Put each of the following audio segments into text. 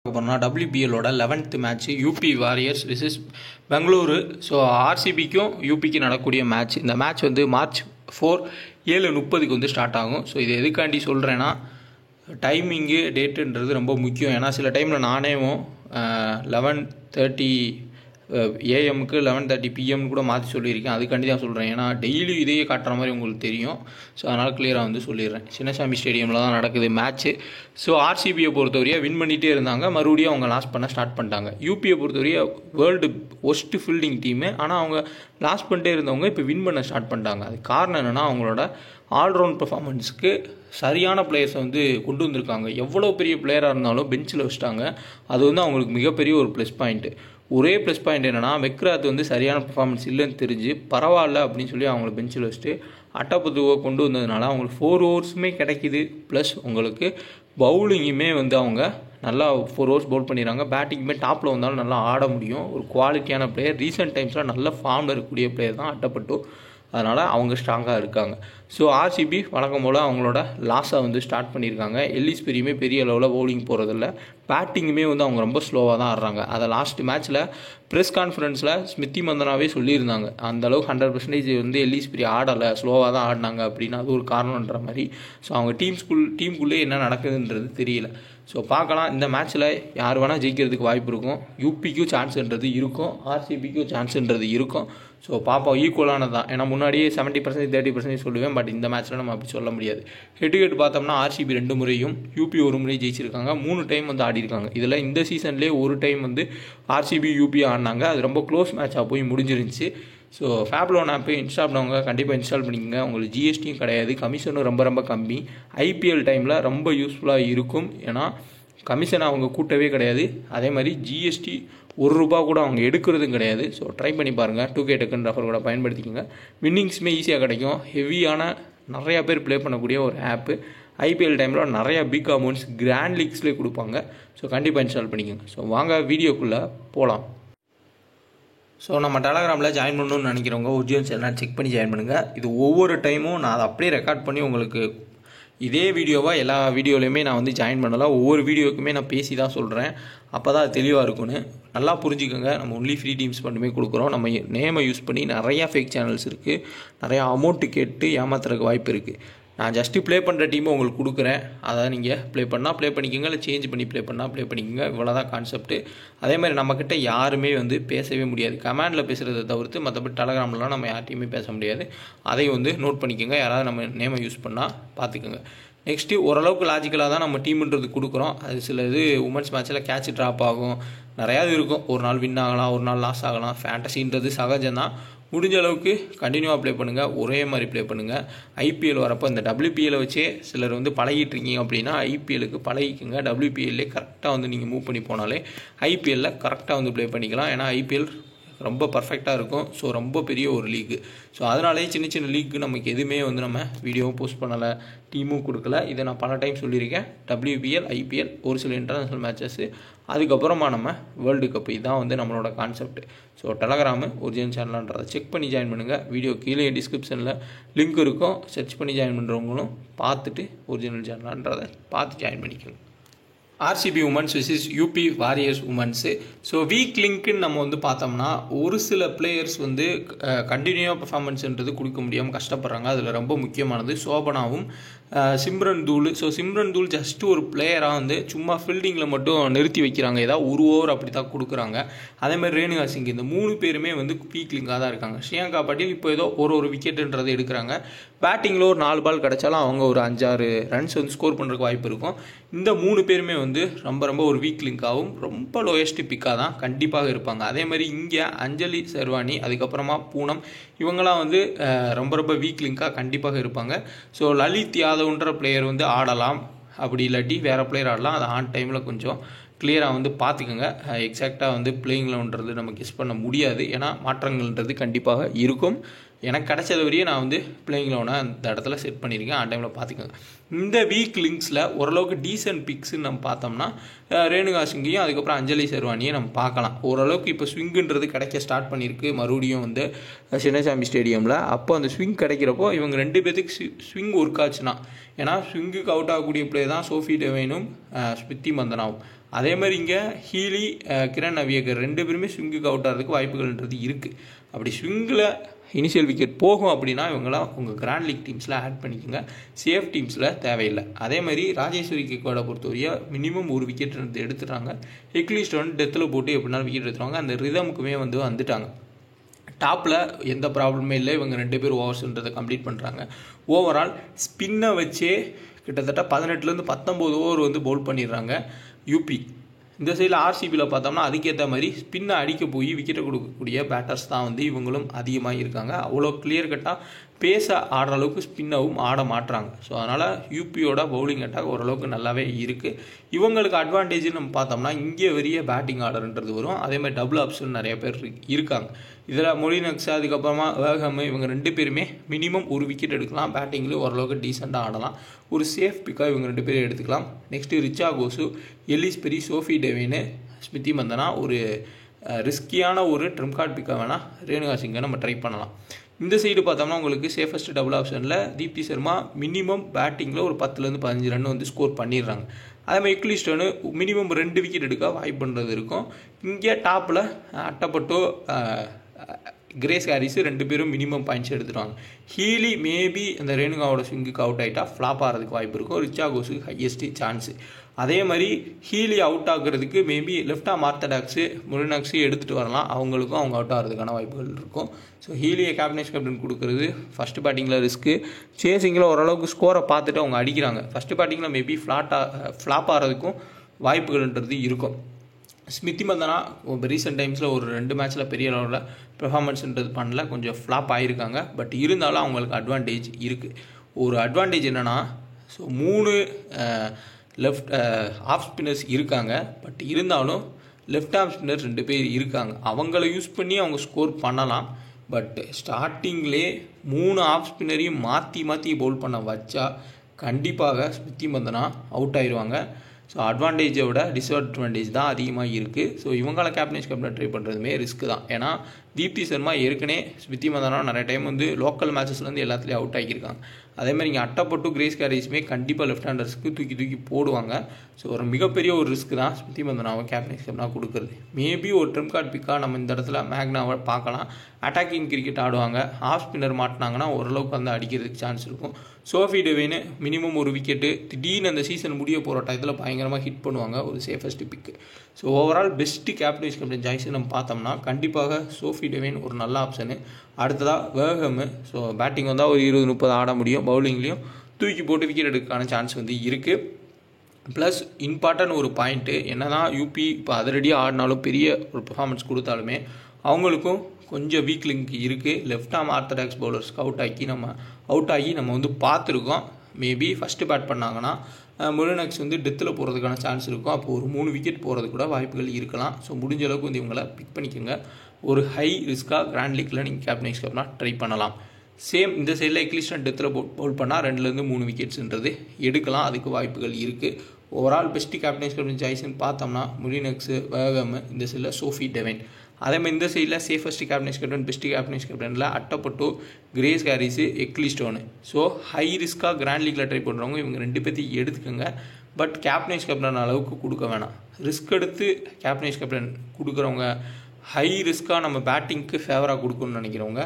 WPLோட 11th match UP Warriors versus Bengaluru. So ஆர்சிபிக்கும் யூபிக்கு நடக்கக்கூடிய மேட்ச். இந்த மேட்ச் வந்து March 4 7:30 வந்து ஸ்டார்ட் ஆகும். ஸோ இது எதுக்காண்டி சொல்கிறேன்னா, டைமிங்கு டேட்டுன்றது ரொம்ப முக்கியம். ஏன்னா சில டைமில் நானேவும் 11:30 AM-க்கு 11:30 PM கூட மாற்றி சொல்லியிருக்கேன். அதுக்காண்டி தான் சொல்கிறேன். ஏன்னா டெய்லி இதையே காட்டுற மாதிரி உங்களுக்கு தெரியும். ஸோ அதனால் கிளியராக வந்து சொல்லிடுறேன். சின்னசாமி ஸ்டேடியமில் தான் நடக்குது மேட்ச்சு. ஸோ ஆர்சிபியை பொறுத்தவரையாக வின் பண்ணிகிட்டே இருந்தாங்க. மறுபடியும் அவங்க லாஸ் பண்ண ஸ்டார்ட் பண்ணிட்டாங்க. யூபியை பொறுத்தவரையாக வேர்ல்டு ஒஸ்ட் ஃபீல்டிங் டீமு. ஆனால் அவங்க லாஸ் பண்ணிட்டே இருந்தவங்க இப்போ வின் பண்ண ஸ்டார்ட் பண்ணிட்டாங்க. அது காரணம் என்னென்னா, அவங்களோட ஆல்ரவுண்ட் பர்ஃபார்மன்ஸுக்கு சரியான பிளேயர்ஸை வந்து கொண்டு வந்திருக்காங்க. எவ்வளோ பெரிய பிளேயராக இருந்தாலும் பெஞ்சில் வச்சுட்டாங்க. அது வந்து அவங்களுக்கு மிகப்பெரிய ஒரு ப்ளஸ் பாயிண்ட்டு. ஒரே ப்ளஸ் பாயிண்ட் என்னென்னா, மெக்ராத் வந்து சரியான பர்ஃபார்மன்ஸ் இல்லைன்னு தெரிஞ்சு பரவாயில்ல அப்படின்னு சொல்லி அவங்கள பெஞ்சில் வச்சுட்டு அட்டப்புத்துவை கொண்டு வந்ததுனால அவங்களுக்கு 4 ஓவர்ஸுமே கிடைக்கிது. ப்ளஸ் உங்களுக்கு பவுலிங்குமே வந்து அவங்க நல்லா 4 ஓவர்ஸ் பவுல் பண்ணிடுறாங்க. பேட்டிங்குமே டாப்பில் வந்தாலும் நல்லா ஆட முடியும். ஒரு குவாலிட்டியான பிளேயர். ரீசெண்ட் டைம்ஸில் நல்ல ஃபார்மில் இருக்கக்கூடிய பிளேயர் தான் அட்டப்பட்டு. அதனால் அவங்க ஸ்ட்ராங்காக இருக்காங்க. ஸோ ஆர்சிபி வழக்கம் போல் அவங்களோட லாஸை வந்து ஸ்டார்ட் பண்ணியிருக்காங்க. எல்லிஸ் பெரியுமே பெரிய அளவில் பவுலிங் போகிறதில்ல. பேட்டிங்குமே வந்து அவங்க ரொம்ப ஸ்லோவாக தான் ஆடுறாங்க. அதை லாஸ்ட் மேட்ச்சில் ப்ரெஸ் கான்ஃபரன்ஸில் ஸ்மிருதி மந்தனாவே சொல்லியிருந்தாங்க. அந்தளவுக்கு 100% வந்து எல்லிஸ் பெரிய ஆடலை, ஸ்லோவாக தான் ஆடினாங்க அப்படின்னு. அது ஒரு காரணன்ற மாதிரி. ஸோ அவங்க டீமுக்குள்ளே என்ன நடக்குதுன்றது தெரியல. ஸோ பார்க்கலாம். இந்த மேட்ச்சில் யார் வேணால் ஜெயிக்கிறதுக்கு வாய்ப்பு இருக்கும். யூபிக்கும் சான்ஸ்ன்றது இருக்கும், ஆர்சிபிக்கும் சான்ஸ்ன்றது இருக்கும். ஸோ பார்ப்போம். ஈக்குவலானது தான். ஏன்னா முன்னாடியே 70% 30% சொல்லுவேன். பட் இந்த மேட்ச்சில் நம்ம அப்படி சொல்ல முடியாது. ஹெட் பார்த்தோம்னா ஆர்சிபி 2 முறையும் யூபி 1 முறை ஜெயிச்சிருக்காங்க. 3 டைம் வந்து ஆடிருக்காங்க. இதில் இந்த சீசன்லேயே ஒரு டைம் வந்து ஆர்சிபி யூபி ஆடினாங்க. அது ரொம்ப க்ளோஸ் மேட்சாக போய் முடிஞ்சிருந்துச்சு. ஸோ ஃபேப்லோன் ஆப்பு இன்ஸ்டால் பண்ணவங்க கண்டிப்பாக இன்ஸ்டால் பண்ணிக்கோங்க. உங்களுக்கு ஜிஎஸ்டியும் கிடையாது, கமிஷனும் ரொம்ப ரொம்ப கம்மி. ஐபிஎல் டைமில் ரொம்ப யூஸ்ஃபுல்லாக இருக்கும். ஏன்னா கமிஷன் அவங்க கூட்டவே கிடையாது. அதே மாதிரி ஜிஎஸ்டி ₹1 கூட அவங்க எடுக்கிறதும் கிடையாது. ஸோ ட்ரை பண்ணி பாருங்கள். 2K டக்குன்னு ரெஃபர் கூட பயன்படுத்திக்கோங்க. வின்னிங்ஸுமே ஈஸியாக கிடைக்கும். ஹெவியான நிறையா பேர் ப்ளே பண்ணக்கூடிய ஒரு ஆப்பு. ஐபிஎல் டைமில் நிறையா பிக் அமௌண்ட்ஸ் கிராண்ட் லீக்ஸ்லேயே கொடுப்பாங்க. ஸோ கண்டிப்பாக இன்ஸ்டால் பண்ணிக்கோங்க. ஸோ வாங்க வீடியோக்குள்ளே போகலாம். ஸோ நம்ம டெலகிராமில் ஜாயின் பண்ணணும்னு நினைக்கிறவங்க ஒரிஜினல்ஸ் எல்லாம் செக் பண்ணி ஜாயின் பண்ணுங்கள். இது ஒவ்வொரு டைமும் நான் அதை அப்படியே ரெக்கார்ட் பண்ணி உங்களுக்கு இதே வீடியோவாக எல்லா வீடியோலையுமே நான் வந்து ஜாயின் பண்ணலாம். ஒவ்வொரு வீடியோக்குமே நான் பேசி தான் சொல்கிறேன். அப்போ தான் தெளிவாக இருக்குன்னு நல்லா புரிஞ்சுக்கோங்க. நம்ம ஒன்லி ஃப்ரீ டீம்ஸ் மட்டுமே கொடுக்குறோம். நம்ம நேமை யூஸ் பண்ணி நிறையா ஃபேக் சேனல்ஸ் இருக்குது. நிறையா அமௌண்ட்டு கேட்டு ஏமாத்துறதுக்கு வாய்ப்பு இருக்குது. நான் ஜஸ்ட்டு ப்ளே பண்ணுற டீமை உங்களுக்கு கொடுக்குறேன். அதை நீங்கள் ப்ளே பண்ணால் ப்ளே பண்ணிக்கோங்க, இல்லை சேஞ்ச் பண்ணி ப்ளே பண்ணால் ப்ளே பண்ணிக்கோங்க. இவ்வளோதான் கான்செப்ட்டு. அதே மாதிரி நம்மக்கிட்ட யாருமே வந்து பேசவே முடியாது. கமெண்டில் பேசுகிறத தவிர்த்து மற்றபடி டெலகிராம்லாம் நம்ம யார்ட்டையுமே பேச முடியாது. அதையும் வந்து நோட் பண்ணிக்கோங்க. யாராவது நம்ம நேமை யூஸ் பண்ணால் பார்த்துக்கோங்க. நெக்ஸ்ட்டு ஓரளவுக்கு லாஜிக்கலாக தான் நம்ம டீமுன்றது கொடுக்குறோம். அது சில இது உமன்ஸ் மேட்ச்சில் கேட்ச் ட்ராப் ஆகும், நிறையாவது இருக்கும். ஒரு நாள் வின் ஆகலாம், ஒரு நாள் லாஸ் ஆகலாம். ஃபேண்டசின்றது சகஜம்தான். முடிஞ்ச அளவுக்கு கண்டினியூவாக ப்ளே பண்ணுங்கள். ஒரே மாதிரி ப்ளே பண்ணுங்கள். ஐபிஎல் வரப்போ இந்த WPL வச்சே சிலர் வந்து பழகிட்டுருக்கீங்க அப்படின்னா ஐபிஎலுக்கு பழகிக்குங்க. WPL கரெக்டாக வந்து நீங்கள் மூவ் பண்ணி போனாலே ஐபிஎல்லில் கரெக்டாக வந்து ப்ளே பண்ணிக்கலாம். ஏன்னா ஐபிஎல் ரொம்ப பர்ஃபெக்டாக இருக்கும். ஸோ ரொம்ப பெரிய ஒரு லீக்கு. ஸோ அதனாலே சின்ன சின்ன லீக்கு நமக்கு எதுவுமே வந்து நம்ம வீடியோவும் போஸ்ட் பண்ணலை, டீமும் கொடுக்கல. இதை நான் பல டைம் சொல்லியிருக்கேன். WPL, IPL, ஒரு சில இன்டர்நேஷ்னல் மேட்சஸ்ஸு, அதுக்கப்புறமா நம்ம வேர்ல்டு கப். இதுதான் வந்து நம்மளோட கான்செப்ட். ஸோ டெலகிராமு ஒரிஜினல் சேனல்ன்றதை செக் பண்ணி ஜாயின் பண்ணுங்கள். வீடியோ கீழே டிஸ்கிரிப்ஷனில் லிங்க் இருக்கும். சர்ச் பண்ணி ஜாயின் பண்ணுறவங்களும் பார்த்துட்டு ஒரிஜினல் சேனல்ன்றதை பார்த்து ஜாயின் பண்ணிக்கோங்க. RCB women's versus UP Warriors women's. So weak லிங்க்குன்னு நம்ம வந்து பார்த்தோம்னா, ஒரு சில பிளேயர்ஸ் வந்து கண்டினியூவாக பர்ஃபார்மன்ஸ்ன்றது கொடுக்க முடியாமல் கஷ்டப்படுறாங்க. அதில் ரொம்ப முக்கியமானது சோபனாவும் சிம்ரன் தூள். ஸோ சிம்ரன் தூள் ஜஸ்ட்டு ஒரு பிளேயராக வந்து சும்மா ஃபீல்டிங்கில் மட்டும் நிறுத்தி வைக்கிறாங்க. ஏதாவது ஒரு ஓவர் அப்படி தான் கொடுக்குறாங்க. அதேமாதிரி ரேணுகா சிங். இந்த 3 பேருமே வந்து வீக் லிங்காக தான் இருக்காங்க. ஸ்ரீலங்கா பாட்டில் இப்போ ஏதோ ஒரு விக்கெட்டுன்றது எடுக்கிறாங்க. பேட்டிங்கில் ஒரு 4 பால் கிடச்சாலும் அவங்க ஒரு 5-6 ரன்ஸ் வந்து ஸ்கோர் பண்ணுறதுக்கு வாய்ப்பு இருக்கும். இந்த 3 பேருமே வந்து ரொம்ப ஒரு வீக் லிங்காகவும் ரொம்ப லோயஸ்ட் பிக்காக தான் கண்டிப்பாக இருப்பாங்க. அதே மாதிரி இங்கே அஞ்சலி சர்வானி, அதுக்கப்புறமா பூனம், இவங்களாம் வந்து ரொம்ப வீக் லிங்காக கண்டிப்பாக இருப்பாங்க. ஸோ லலித் யாதவ்ன்ற பிளேயர் வந்து ஆடலாம், அப்படி இல்லாட்டி வேறு பிளேயர் ஆடலாம். அதை ஆன் டைமில் கொஞ்சம் கிளியராக வந்து பார்த்துக்கோங்க. எக்ஸாக்டாக வந்து பிளேயிங்லன்றது நம்ம கெஸ் பண்ண முடியாது. ஏன்னா மாற்றங்கள்ன்றது கண்டிப்பாக இருக்கும். எனக்கு கிடைச்சது வரையே நான் வந்து பிளேயிங் லெவனை அந்த இடத்துல செட் பண்ணியிருக்கேன். ஆன் டைமில் பார்த்துக்கோங்க. இந்த வீக் லிங்க்ஸில் ஓரளவுக்கு டீசன்ட் பிக்ஸ்ன்னு நம்ம பார்த்தோம்னா ரேணுகா சிங்கையும் அதுக்கப்புறம் அஞ்சலி சர்வானியை நம்ம பார்க்கலாம். ஓரளவுக்கு இப்போ ஸ்விங்குன்றது கிடைக்க ஸ்டார்ட் பண்ணியிருக்கு. மறுபடியும் வந்து சின்னசாமி ஸ்டேடியமில் அப்போ அந்த ஸ்விங் கிடைக்கிறப்போ இவங்க 2 பேர்த்துக்கு ஸ்விங் ஒர்க் ஆச்சுன்னா, ஏன்னா ஸ்விங்குக்கு அவுட் ஆகக்கூடிய பிளே தான் சோஃபி டெவைனும் ஸ்மிருதி மந்தனாவும். அதே மாதிரி இங்கே ஹீலி கிரண் நவியகர் 2 பேருமே ஸ்விங்குக்கு அவுட் ஆகிறதுக்கு வாய்ப்புகள்ன்றது இருக்குது. அப்படி ஸ்விங்கில் இனிஷியல் விக்கெட் போகும் அப்படின்னா இவங்களாம் உங்கள் கிராண்ட் லீக் டீம்ஸில் ஆட் பண்ணிக்கோங்க, சேஃப் டீம்ஸில் தேவையில்லை. அதே மாதிரி ராஜேஸ்வரி கேக்வாடை பொறுத்தவரையா மினிமம் 1 விக்கெட் எடுத்துட்டாங்க. எக்லிஸ்டன் டெத்தில் போட்டு எப்படினாலும் விக்கெட் எடுத்துருவாங்க. அந்த ரிதமுக்குமே வந்துட்டாங்க. டாப்பில் எந்த ப்ராப்ளமே இல்லை. இவங்க 2 பேர் ஓவர்ஸ்ன்றதை கம்ப்ளீட் பண்ணுறாங்க. ஓவரால் ஸ்பின்னை வச்சே கிட்டத்தட்ட 18லேருந்து 19 ஓவர் பவுல் பண்ணிடுறாங்க யூபி. இந்த சைடில் ஆர்சிபியில் பார்த்தோம்னா அதுக்கேற்ற மாதிரி ஸ்பின்னை அடிக்க போய் விக்கெட்டை கொடுக்கக்கூடிய பேட்டர்ஸ் தான் இவங்களும் அதிகமாக இருக்காங்க. அவ்வளோ கிளியர் கட்டாக பேச ஆடுற அளவுக்கு ஸ்பின்னாகவும் ஆட மாட்டுறாங்க. ஸோ அதனால் யூபியோட பவுலிங் அட்டாக் ஓரளவுக்கு நல்லாவே இருக்குது. இவங்களுக்கு அட்வான்டேஜ்னு நம்ம பார்த்தோம்னா இங்கே பெரிய பேட்டிங் ஆர்டர்ன்றது வரும். அதே மாதிரி டபுள் ஆப்ஷன் நிறைய பேர் இருக்காங்க. இதில் மொலினக்ஸ் அதுக்கப்புறமா வேகம் இவங்க 2 பேருமே மினிமம் 1 விக்கெட் எடுக்கலாம். பேட்டிங்லேயும் ஓரளவுக்கு டீசெண்டாக ஆடலாம். ஒரு சேஃப் பிக்காக இவங்க 2 பேரும் எடுத்துக்கலாம். நெக்ஸ்ட்டு ரிச்சா கோசு, எல்லிஸ் பெரி, சோஃபி டெவின்னு, ஸ்மிருதி மந்தனா ஒரு ரிஸ்கியான ஒரு ட்ரிம் கார்டு பிக்காக வேணால் ரேணுகா சிங்கை நம்ம ட்ரை பண்ணலாம். இந்த சைடு பார்த்தோம்னா உங்களுக்கு சேஃபஸ்ட் டபுள் ஆப்ஷனில் தீப்தி சர்மா மினிமம் பேட்டிங்கில் ஒரு 10லேருந்து 15 ரன் ஸ்கோர் பண்ணிடுறாங்க. அதே மாதிரி எக்லிஸ்டனு மினிமம் 2 விக்கெட் எடுக்க வாய்ப்பு பண்ணுறது இருக்கும். இங்கே டாப்பில் அட்டப்பட்டோ கிரேஸ் ஹாரிஸ் 2 பேரும் மினிமம் பாயிண்ட்ஸ் எடுத்துருவாங்க. ஹீலி மேபி அந்த ரேணுகாவோட ஸ்விங்குக்கு அவுட் ஆகிட்டா ஃப்ளாப் ஆகிறதுக்கு வாய்ப்பு இருக்கும். ரிச்சா கோஸுக்கு ஹையஸ்ட் சான்ஸு. அதே மாதிரி ஹீலி அவுட் ஆகுறதுக்கு மேபி லெஃப்ட் ஆம் ஆர்த்தடாக்ஸு முரினாக்ஸு எடுத்துகிட்டு வரலாம். அவங்களுக்கும் அவங்க அவுட் ஆகிறதுக்கான வாய்ப்புகள் இருக்கும். ஸோ ஹீலியை கேப்டன் கொடுக்குறது ஃபஸ்ட்டு பேட்டிங்கில் ரிஸ்க்கு. சேசிங்கில் ஓரளவுக்கு ஸ்கோரை பார்த்துட்டு அவங்க அடிக்கிறாங்க. ஃபஸ்ட்டு பேட்டிங்கில் மேபி ஃப்ளாப் ஆகிறதுக்கும் வாய்ப்புகள்ன்றது இருக்கும். ஸ்மிருதி மந்தனா ரீசெண்ட் டைம்ஸில் ஒரு 2 மேட்ச்சில் பெரிய அளவில் பெர்ஃபார்மன்ஸ்ன்றது பண்ணல, கொஞ்சம் ஃப்ளாப் ஆகியிருக்காங்க. பட் இருந்தாலும் அவங்களுக்கு அட்வான்டேஜ் இருக்குது. ஒரு அட்வான்டேஜ் என்னென்னா, ஸோ 3 லெஃப்ட் ஆஃப் ஸ்பின்னர்ஸ் இருக்காங்க. பட் இருந்தாலும் லெஃப்ட் ஆஃப் ஸ்பின்னர் 2 பேர் இருக்காங்க. அவங்கள யூஸ் பண்ணி அவங்க ஸ்கோர் பண்ணலாம். பட் ஸ்டார்டிங்லேயே 3 ஆஃப் ஸ்பின்னரையும் மாற்றி பவுல் பண்ண வச்சா கண்டிப்பாக ஸ்மிருதி மந்தனா அவுட் ஆயிடுவாங்க. ஸோ அட்வான்டேஜை விட டிஸ்அட்வான்டேஜ் தான் அதிகமாக இருக்குது. ஸோ இவங்களை கேப்டன் ட்ரை பண்ணுறதுமே ரிஸ்க் தான். ஏன்னா தீப்தி சர்மா ஏற்கனவே ஸ்மிருதி மந்தனா நிறைய டைம் லோக்கல் மேட்சஸ்லேருந்து எல்லாத்துலேயும் அவுட் ஆகியிருக்காங்க. அதேமாதிரி இங்கே அட்டப்பட்டு கிரேஸ் ஹாரிஸுமே கண்டிப்பாக லெஃப்ட் ஹேண்டர்ஸ்க்கு தூக்கி போடுவாங்க. ஸோ ஒரு மிகப்பெரிய ஒரு ரிஸ்க் தான் ஸ்மிருதி மந்தனாவை கேப்டனாக கொடுக்குறது. மேபி ஒரு ட்ரிம் கார்டு பிக்காக நம்ம இந்த இடத்துல மேக்னாவை பார்க்கலாம். அட்டாக்கிங் கிரிக்கெட் ஆடுவாங்க. ஆஃப் ஸ்பின்னர் மாட்டினாங்கன்னா ஓரளவுக்கு அடிக்கிறதுக்கு சான்ஸ் இருக்கும். சோஃபி டெவின்னு மினிமம் 1 விக்கெட்டு திடீர்னு அந்த சீசன் முடிய போகிற டயத்தில் பயங்கரமாக ஹிட் பண்ணுவாங்க. ஒரு சேஃபஸ்ட் பிக்கு. So overall best captain choice நம்ம பார்த்தோம்னா கண்டிப்பாக சோஃபி டெவின் ஒரு நல்ல ஆப்ஷனு. அடுத்ததாக வேகம். ஸோ பேட்டிங் வந்தால் ஒரு 20-30 ஆட முடியும். பவுலிங்லேயும் தூக்கி போட்டு விக்கெட் எடுக்கான சான்ஸ் இருக்குது. ப்ளஸ் இம்பார்ட்டன்ட் ஒரு பாயிண்ட்டு என்னன்னா, யூபி இப்போ அதிரடியாக ஆடினாலும் பெரிய ஒரு பெர்ஃபார்மன்ஸ் கொடுத்தாலுமே அவங்களுக்கும் கொஞ்சம் வீக் லிங்க் இருக்குது. லெஃப்ட் ஆம் ஆர்த்தடாக்ஸ் பவுலர்ஸ்க்கு அவுட் ஆகி நம்ம பார்த்துருக்கோம். மேபி ஃபஸ்ட்டு பேட் பண்ணாங்கன்னா முரினாக்ஸ் டெத்தில் போகிறதுக்கான சான்ஸ் இருக்கும். அப்போ ஒரு 3 விக்கெட் போகிறது கூட வாய்ப்புகள் இருக்கலாம். ஸோ முடிஞ்ச அளவுக்கு இவங்களை பிக் பண்ணிக்கோங்க. ஒரு ஹை ரிஸ்க்காக கிராண்ட் லீக்கில் நீங்கள் கேப்டனாக ட்ரை பண்ணலாம். சேம் இந்த சைடில் எக்லிஸ்டன் டெத்தில் பவுல் பண்ணால் 2லேருந்து 3 விக்கெட்ஸ்ன்றது எடுக்கலாம். அதுக்கு வாய்ப்புகள் இருக்குது. ஓவரால் பெஸ்ட்டு கேப்டன் சாய்ஸ்ன்னு பார்த்தோம்னா முரினாக்ஸு, வேகம், இந்த சைடில் சோஃபி டெவின். அதேமாதிரி இந்த சைடில் சேஃபஸ்ட் கேப்டன் பெஸ்ட்டு கேப்டனில் Athapaththu, Grace Harris, Ecclestone. So high ரிஸ்க்காக கிராண்ட் லீக்கில் ட்ரை பண்ணுறவங்க இவங்க 2 பேர்த்தையும் எடுத்துக்கோங்க. பட் கேப்டன் அளவுக்கு கொடுக்க வேணாம். ரிஸ்க் எடுத்து கேப்டன் கொடுக்குறவங்க, ஹை ரிஸ்க்காக நம்ம பேட்டிங்க்கு ஃபேவராக கொடுக்கணும்னு நினைக்கிறவங்க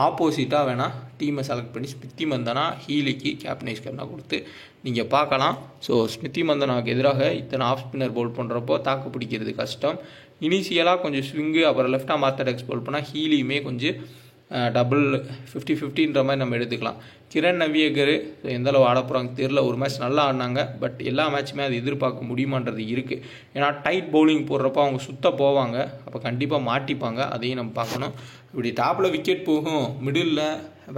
ஆப்போசிட்டாக வேணால் டீமை செலக்ட் பண்ணி ஸ்மிருதி மந்தனா ஹீலிக்கு கேப்டனாக கொடுத்து நீங்கள் பார்க்கலாம். ஸோ ஸ்மிருதி மந்தனாவுக்கு எதிராக இத்தனை ஆஃப் ஸ்பின்னர் பவுல் பண்ணுறப்போ தாக்கு பிடிக்கிறது கஷ்டம். இனிஷியலாக கொஞ்சம் ஸ்விங்கு, அப்புறம் லெஃப்ட் ஆம் ஆர்த்தடாக்ஸ் பவுல் பண்ணால் ஹீலியுமே கொஞ்சம் டபுள் 50-50ன்ற மாதிரி நம்ம எடுத்துக்கலாம். கிரண் நவியகர் எந்த அளவு ஆட போகிறாங்க தெரியல. ஒரு மேட்ச் நல்லா ஆடினாங்க. பட் எல்லா மேட்சுமே அது எதிர்பார்க்க முடியுமான்றது இருக்குது. ஏன்னா டைட் பவுலிங் போடுறப்போ அவங்க சுத்த போவாங்க. அப்போ கண்டிப்பாக மாட்டிப்பாங்க. அதையும் நம்ம பார்க்கணும். இப்படி டாப்பில் விக்கெட் போகும், மிடில்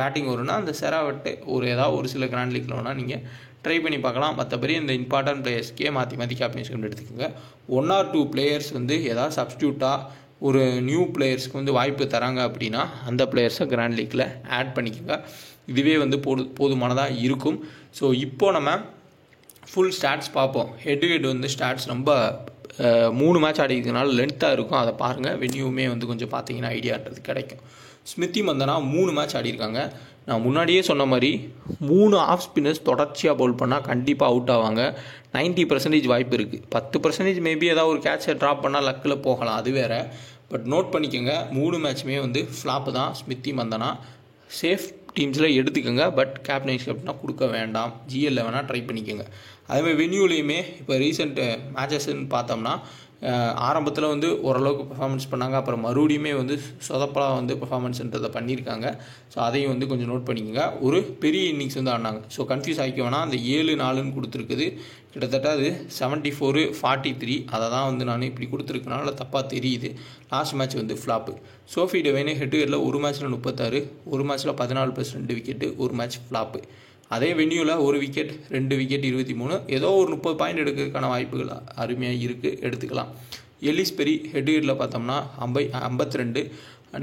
பேட்டிங் வரும்னா அந்த செராவட்டு ஏதாவது ஒரு சில கிராண்ட் லீக்கில் வேணால் நீங்கள் ட்ரை பண்ணி பார்க்கலாம். மற்றபடி இந்த இம்பார்ட்டன்ட் பிளேயர்ஸ்க்கே மாற்றி கேப்டன்ஷிப் எடுத்துக்கோங்க. 1 or 2 பிளேயர்ஸ் ஏதாவது சப்ஸ்டியூட்டாக ஒரு நியூ பிளேயர்ஸ்க்கு வாய்ப்பு தராங்க அப்படின்னா அந்த பிளேயர்ஸை கிராண்ட் லீக்கில் ஆட் பண்ணிக்கோங்க. இதுவே போதுமானதாக இருக்கும். ஸோ இப்போ நம்ம ஃபுல் ஸ்டாட்ஸ் பார்ப்போம். ஹெட் ஸ்டாட்ஸ் ரொம்ப 3 மேட்ச் ஆடிக்கிறதுனால லென்த்தாக இருக்கும், அதை பாருங்கள். வென்யூமே வந்து கொஞ்சம் பார்த்தீங்கன்னா ஐடியான்றது கிடைக்கும். ஸ்மிருதி மந்தனா 3 மேட்ச் ஆடிருக்காங்க. நான் முன்னாடியே சொன்ன மாதிரி 3 ஆஃப் ஸ்பின்னர்ஸ் தொடர்ச்சியாக பவுல் பண்ணால் கண்டிப்பாக அவுட் ஆவாங்க. 90% வாய்ப்பு இருக்குது. 10% மேபி ஏதாவது ஒரு கேட்சை ட்ராப் பண்ணால் லக்கில் போகலாம், அது வேறு. பட் நோட் பண்ணிக்கோங்க, 3 மேட்ச்சுமே வந்து ஃப்ளாப்பு தான் ஸ்மிருதி மந்தனா. சேஃப் டீம்ஸில் எடுத்துக்கோங்க, பட் கேப்டன்ஸ் கேப்டனாக கொடுக்க வேண்டாம். ஜிஎல்ல வேணால் ட்ரை பண்ணிக்கோங்க. அதேமாதிரி வென்யூலேயுமே இப்போ ரீசெண்ட் மேட்சஸ்ன்னு பார்த்தோம்னா ஆரம்பத்தில் வந்து ஓரளவுக்கு பெர்ஃபார்மன்ஸ் பண்ணாங்க, அப்புறம் மறுபடியுமே வந்து சொதப்பலாக வந்து பெர்ஃபார்மன்ஸ்ன்றதை பண்ணியிருக்காங்க. ஸோ அதையும் வந்து கொஞ்சம் நோட் பண்ணிக்கோங்க. ஒரு பெரிய இன்னிங்ஸ் வந்து ஆடினாங்க. ஸோ கன்ஃபியூஸ் ஆகிக்க வேணாம். அந்த 7-4ன்னு கொடுத்துருக்குது, கிட்டத்தட்ட அது 74-43. அதை தான் வந்து நான் இப்படி கொடுத்துருக்கனால தப்பாக தெரியுது. லாஸ்ட் மேட்ச் வந்து ஃப்ளாப்பு. சோஃபி டெவைனே ஹெட்டுகெட்டில் ஒரு மேட்ச்சில் 36, ஒரு மேட்ச்சில் 14+2 விக்கெட்டு, ஒரு மேட்ச் ஃப்ளாப்பு. அதே வென்யூவில் ஒரு விக்கெட், 2 விக்கெட், 23. ஏதோ ஒரு 30 பாயிண்ட் எடுக்கிறதுக்கான வாய்ப்புகள் அருமையாக இருக்குது, எடுத்துக்கலாம். எல்லிஸ் பெரி ஹெட்டுகெட்டில் பார்த்தோம்னா 52,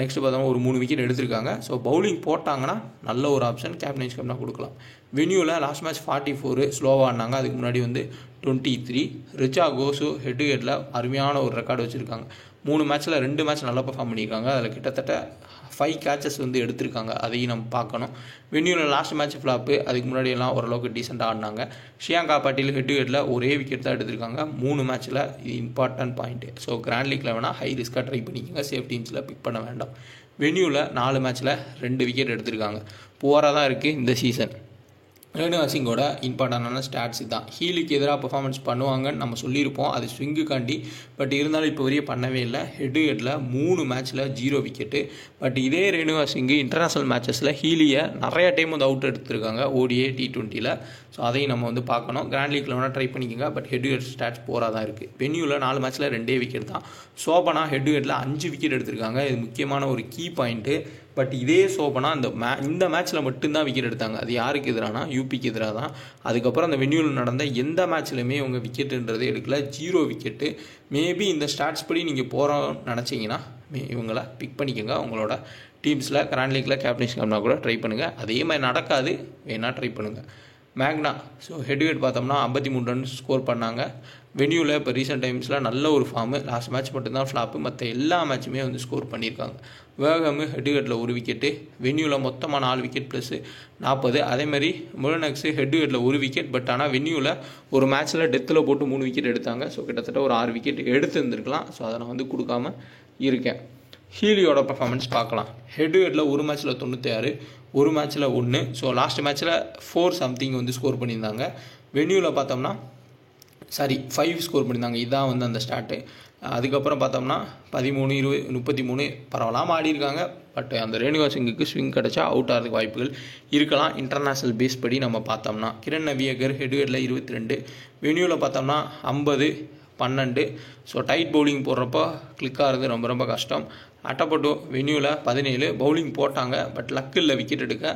நெக்ஸ்ட் பார்த்தோம்னா ஒரு 3 விக்கெட் எடுத்திருக்காங்க. ஸோ பவுலிங் போட்டாங்கன்னா நல்ல ஒரு ஆப்ஷன், கேப்டன்ஸ் கேப்டனாக கொடுக்கலாம். வென்யூவில் லாஸ்ட் மேட்ச் 44 ஸ்லோவாக ஆடினாங்க. அதுக்கு முன்னாடி வந்து 23. ரிச்சா கோசு ஹெட்டுகெட்டில் அருமையான ஒரு ரெக்கார்டு வச்சுருக்காங்க. 3 மேட்ச்சில் 2 மேட்ச் நல்லா பெர்ஃபார்ம் பண்ணியிருக்காங்க. அதில் கிட்டத்தட்ட 5 கேட்சஸ் வந்து எடுத்திருக்காங்க, அதையும் நம்ம பார்க்கணும். வென்யூவில் லாஸ்ட் மேட்ச் ஃப்ளாப்பு, அதுக்கு முன்னாடியெல்லாம் ஓரளவுக்கு டீசெண்டாக ஆடினாங்க. ஷியாங்கா பாட்டில் ஹெட்டுகெட்டில் ஒரே விக்கெட் தான் எடுத்திருக்காங்க 3 மேட்ச்சில். இது இம்பார்ட்டன்ட் பாயிண்ட்டு. ஸோ கிராண்ட் லீக்கில் வேணால் ஹை ரிஸ்க்காக ட்ரை பண்ணிக்கோங்க, சேஃப் டீம்ஸில் பிக் பண்ண வேண்டாம். வென்யூவில் 4 மேட்ச்சில் 2 விக்கெட் எடுத்திருக்காங்க. புவராக தான் இருக்குது இந்த சீசன். ரேணுகா சிங்கோட இம்பார்ட்டண்டான ஸ்டாட்ஸ் தான். ஹீலுக்கு எதிராக பெர்ஃபார்மன்ஸ் பண்ணுவாங்கன்னு நம்ம சொல்லியிருப்போம், அது ஸ்விங்குக்காண்டி. பட் இருந்தாலும் இப்போ வரையும் பண்ணவே இல்லை. ஹெட்டுகெட்டில் 3 மேட்ச்சில் 0 விக்கெட்டு. பட் இதே ரேணுகா சிங்கு இன்டர்நேஷ்னல் மேட்சஸில் ஹீலியை நிறையா டைம் வந்து அவுட் எடுத்திருக்காங்க, ODI T20யில். ஸோ அதையும் நம்ம வந்து பார்க்கணும். கிராண்ட் லீக்கில் வேணால் ட்ரை பண்ணிக்கோங்க, பட் ஹெட்டுகெட் ஸ்டாட்ஸ் போராக தான் இருக்குது. வென்யூவில் 4 மேட்ச்சில் 2 விக்கெட் தான். சோபனா ஹெட்டுகெட்டில் 5 விக்கெட் எடுத்திருக்காங்க. இது முக்கியமான ஒரு கீ பாயிண்ட்டு. பட் இதே சோபனா இந்த மேட்ச்சில் மட்டும்தான் விக்கெட் எடுத்தாங்க. அது யாருக்கு எதிரானா யூபிக்கு எதிராக தான். அதுக்கப்புறம் அந்த வென்யூவில் நடந்த எந்த மேட்ச்லையுமே இவங்க விக்கெட்டுன்றதே எடுக்கல, 0 விக்கெட்டு. மேபி இந்த ஸ்டாட்ஸ் படி நீங்கள் போகிறோன்னு நினச்சிங்கன்னா இவங்கள பிக் பண்ணிக்கோங்க. உங்களோட டீம்ஸில் கிராண்ட் லீக்கில் கேப்டன்ஸ் கேப்டனா கூட ட்ரை பண்ணுங்கள். அதே மாதிரி நடக்காது, வேணால் ட்ரை பண்ணுங்கள். மேக்னா ஸோ ஹெட்டுகெட் பார்த்தோம்னா 53 ரன் ஸ்கோர் பண்ணாங்க. வென்யூவில் இப்போ ரீசெண்ட் டைம்ஸில் நல்ல ஒரு ஃபார்மு. லாஸ்ட் மேட்ச் மட்டும்தான் ஃப்ளாப்பு, மற்ற எல்லா மேட்சுமே வந்து ஸ்கோர் பண்ணியிருக்காங்க. வேகமு ஹெட்டுகெட்டில் 1 விக்கெட்டு, வென்யூவில் மொத்தமாக 4 விக்கெட் ப்ளஸ் 40. அதேமாதிரி முலனக்ஸு ஹெட்டுகெட்டில் 1 விக்கெட். பட் ஆனால் வென்யூவில் ஒரு மேட்ச்சில் டெத்தில் போட்டு 3 விக்கெட் எடுத்தாங்க. ஸோ கிட்டத்தட்ட ஒரு 6 விக்கெட் எடுத்துருந்துருக்கலாம். ஸோ அதை நான் வந்து கொடுக்காம இருக்கேன். ஹீலியோட பர்ஃபார்மன்ஸ் பார்க்கலாம். ஹெட்டுகெட்டில் ஒரு மேட்ச்சில் 96, ஒரு மேட்ச்சில் 1. ஸோ லாஸ்ட் மேட்ச்சில் 4 சம்திங் வந்து ஸ்கோர் பண்ணியிருந்தாங்க. வென்யூவில் பார்த்தோம்னா 5 ஸ்கோர் பண்ணியிருந்தாங்க. இதுதான் வந்து அந்த ஸ்டார்ட்டு. அதுக்கப்புறம் பார்த்தோம்னா 13, 20, 33 பரவாயில்லாமல் ஆடிருக்காங்க. பட் அந்த ரேணுகா சிங்குக்கு ஸ்விங் கிடச்சா அவுட் ஆகிறதுக்கு வாய்ப்புகள் இருக்கலாம். இன்டர்நேஷ்னல் பேஸ் படி நம்ம பார்த்தோம்னா கிரண் நவியகர் ஹெட்டுகெட்டில் 22, வென்யூவில் பார்த்தோம்னா 50, 12. ஸோ டைட் பவுலிங் போடுறப்போ கிளிக் ஆகிறது ரொம்ப ரொம்ப கஷ்டம். அட்டப்பட்டு வென்யூவில் 17 பவுலிங் போட்டாங்க. பட் லக்கு இல்லை விக்கெட் எடுக்க.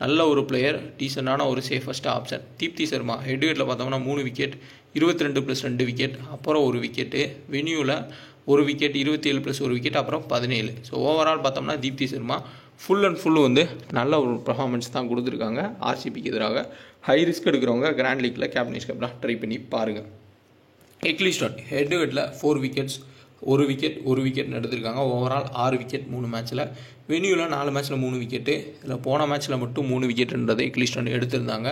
நல்ல ஒரு பிளேயர், டீசெண்டான ஒரு சேஃபஸ்ட் ஆப்ஷன். தீப்தி சர்மா ஹெட்டுகெட்டில் பார்த்தோம்னா 3 விக்கெட், 22+2 விக்கெட், அப்புறம் 1 விக்கெட்டு. வென்யூவில் 1 விக்கெட், 27+1 விக்கெட், அப்புறம் 17. ஸோ ஓவரால் பார்த்தோம்னா Deepti Sharma full and full வந்து நல்ல ஒரு பர்ஃபார்மன்ஸ் தான் கொடுத்துருக்காங்க. ஆர்சிபிக்கு எதிராக ஹை ரிஸ்க் எடுக்கிறவங்க கிராண்ட் லீக்கில் கேப்டன்ஸ் கேப்டனா ட்ரை பண்ணி பாருங்கள். எக்லிஸ்டன் ஹெட்டுகெட்டில் 4 விக்கெட்ஸ், 1 விக்கெட், 1 விக்கெட் எடுத்திருக்காங்க. ஓவரால் 6 விக்கெட் 3 மேட்ச்சில். வென்யூவில் 4 மேட்ச்சில் 3 விக்கெட்டு. இதில் போன மேட்ச்சில் மட்டும் 3 விக்கெட்டுன்றது எக்லிஸ்டன் எடுத்திருந்தாங்க.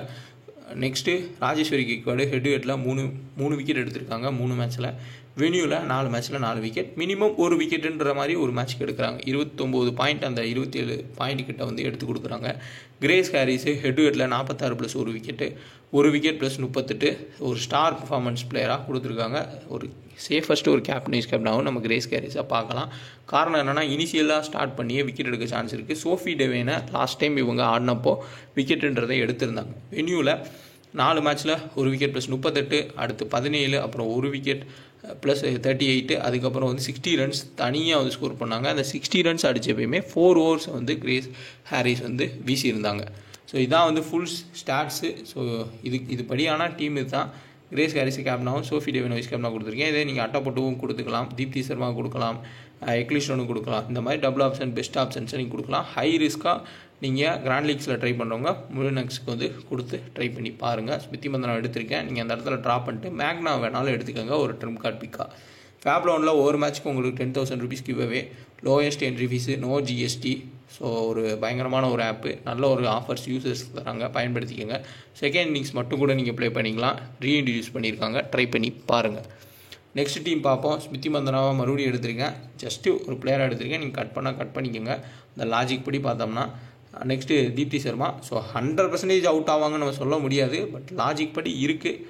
நெக்ஸ்ட்டு ராஜேஸ்வரி கிக்வாடு ஹெட்டுகெட்டில் 3 விக்கெட் எடுத்திருக்காங்க 3 மேட்ச்சில். வென்யூவில் 4 மேட்ச்சில் 4 விக்கெட். மினிமம் 1 விக்கெட்டுன்ற மாதிரி ஒரு மேட்ச்க்கு எடுக்கிறாங்க. 29 பாயிண்ட், அந்த 27 பாயிண்ட் கிட்ட வந்து எடுத்து கொடுக்குறாங்க. கிரேஸ் ஹாரிஸு ஹெட்டுகெட்டில் 46+1 விக்கெட்டு, 1 விக்கெட் ப்ளஸ் 38. ஒரு ஸ்டார் பர்ஃபார்மன்ஸ் பிளேயராக கொடுத்துருக்காங்க. ஒரு சேஃபஸ்ட்டு ஒரு கேப்டனாகவும் நம்ம கிரேஸ் ஹாரிஸாக பார்க்கலாம். காரணம் என்னென்னா இனிஷியலாக ஸ்டார்ட் பண்ணியே விக்கெட் எடுக்க சான்ஸ் இருக்குது. சோஃபி டெவைனை லாஸ்ட் டைம் இவங்க ஆடினப்போ விக்கெட்டுன்றதை எடுத்திருந்தாங்க. வென்யூவில் 4 மேட்ச்சில் 1 விக்கெட் ப்ளஸ் 38, அடுத்து 17, அப்புறம் 1 விக்கெட் ப்ளஸ் 38. அதுக்கப்புறம் வந்து 60 ரன்ஸ் தனியாக வந்து ஸ்கோர் பண்ணாங்க. அந்த 60 ரன்ஸ் அடித்தப்பயுமே 4 ஓவர்ஸ் வந்து கிரேஸ் ஹாரிஸ் வந்து வீசியிருந்தாங்க. ஸோ இதான் வந்து ஃபுல் ஸ்டாட்ஸு. ஸோ இது படியான டீம் இதுதான். கிரேஸ் ஹாரிஸ் கேப்னாவும் சோஃபி டேவின் வைஸ் கேப்னா கொடுத்துருக்கேன். இதே நீங்கள் அட்டாபட்டுவும் கொடுத்துக்கலாம், தீப்தி சர்மா கொடுக்கலாம், எக்லிஸ்டனும் கொடுக்கலாம். இந்த மாதிரி டபுள் ஆப்ஷன் பெஸ்ட் ஆப்ஷன்ஸை நீங்கள் கொடுக்கலாம். ஹை ரிஸ்க்காக நீங்கள் கிராண்ட் லீக்ஸில் ட்ரை பண்ணுறவங்க முழுநக்ஸுக்கு வந்து கொடுத்து ட்ரை பண்ணி பாருங்கள். ஸ்மிருதி மந்தனா எடுத்திருக்கேன், நீங்கள் அந்த இடத்துல ட்ராப் பண்ணிட்டு மேக்னா வேணாலும் எடுத்துக்கோங்க ஒரு ட்ரிம் கார்ட் பிக்காக. ஃபேப் லோனில் ஒவ்வொரு மேட்ச்சுக்கு உங்களுக்கு 10,000 rupees give away, lowest entry fees, no GST. So ஒரு பயங்கரமான ஒரு ஆப்பு, நல்ல ஒரு ஆஃபர்ஸ் யூசர்ஸ் தராங்க, பயன்படுத்திக்கோங்க. செகண்ட் இன்னிங்ஸ் மட்டும் கூட நீங்கள் ப்ளே பண்ணிக்கலாம், ரீஇன்ட்ரடியூஸ் பண்ணியிருக்காங்க, ட்ரை பண்ணி பாருங்கள். நெக்ஸ்ட் டீம் பார்ப்போம். ஸ்மிருதி மந்தனாவை மறுபடியும் எடுத்திருக்கேன், ஜஸ்ட்டு ஒரு பிளேயராக எடுத்திருக்கேன். நீங்கள் கட் பண்ணிக்கோங்க. இந்த லாஜிக் படி பார்த்தோம்னா next Deepti Sharma. So 100% out ஆவாங்கன்னு நம்ம சொல்ல முடியாது, பட் லாஜிக் படி இருக்குது.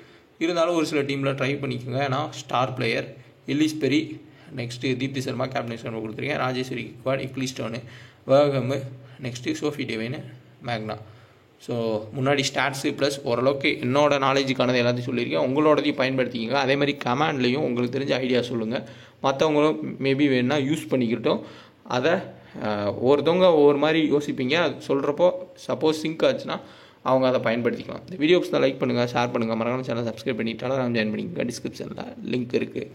இருந்தாலும் ஒரு சில டீமில் ட்ரை பண்ணிக்கோங்க. ஏன்னா star player Ellyse Perry, next Deepti Sharma captain Sharma கொடுத்துருக்கேன், ராஜேஸ்வரி கிக்வாட், இக்லிஸ்டோனு, வேகமு, நெக்ஸ்ட்டு சோஃபி டேவின், மேக்னா. ஸோ முன்னாடி ஸ்டாட்ஸு ப்ளஸ் ஓரளவுக்கு என்னோட நாலேஜுக்கானது எல்லாத்தையும் சொல்லியிருக்கேன். உங்களோடதையும் பயன்படுத்திக்கங்க. அதேமாதிரி கமெண்ட்லேயும் உங்களுக்கு தெரிஞ்ச ஐடியா சொல்லுங்கள், மற்றவங்களும் மேபி வேணால் யூஸ் பண்ணிக்கிட்டோம். அதை ஒவ்வொருத்தவங்க ஒவ்வொரு மாதிரி யோசிப்பீங்க, அது சொல்கிறப்போ சப்போஸ் சிங்க் ஆச்சுன்னா அவங்க அதை பயன்படுத்திக்கலாம். இந்த வீடியோஸ் தான் லைக் பண்ணுங்கள், ஷேர் பண்ணுங்கள், மறக்காம சேனல் சப்ஸ்கிரைப் பண்ணி டெலகிராம் ஜாயின் பண்ணிக்கோங்க. டிஸ்கிரிப்ஷனில் லிங்க் இருக்குது.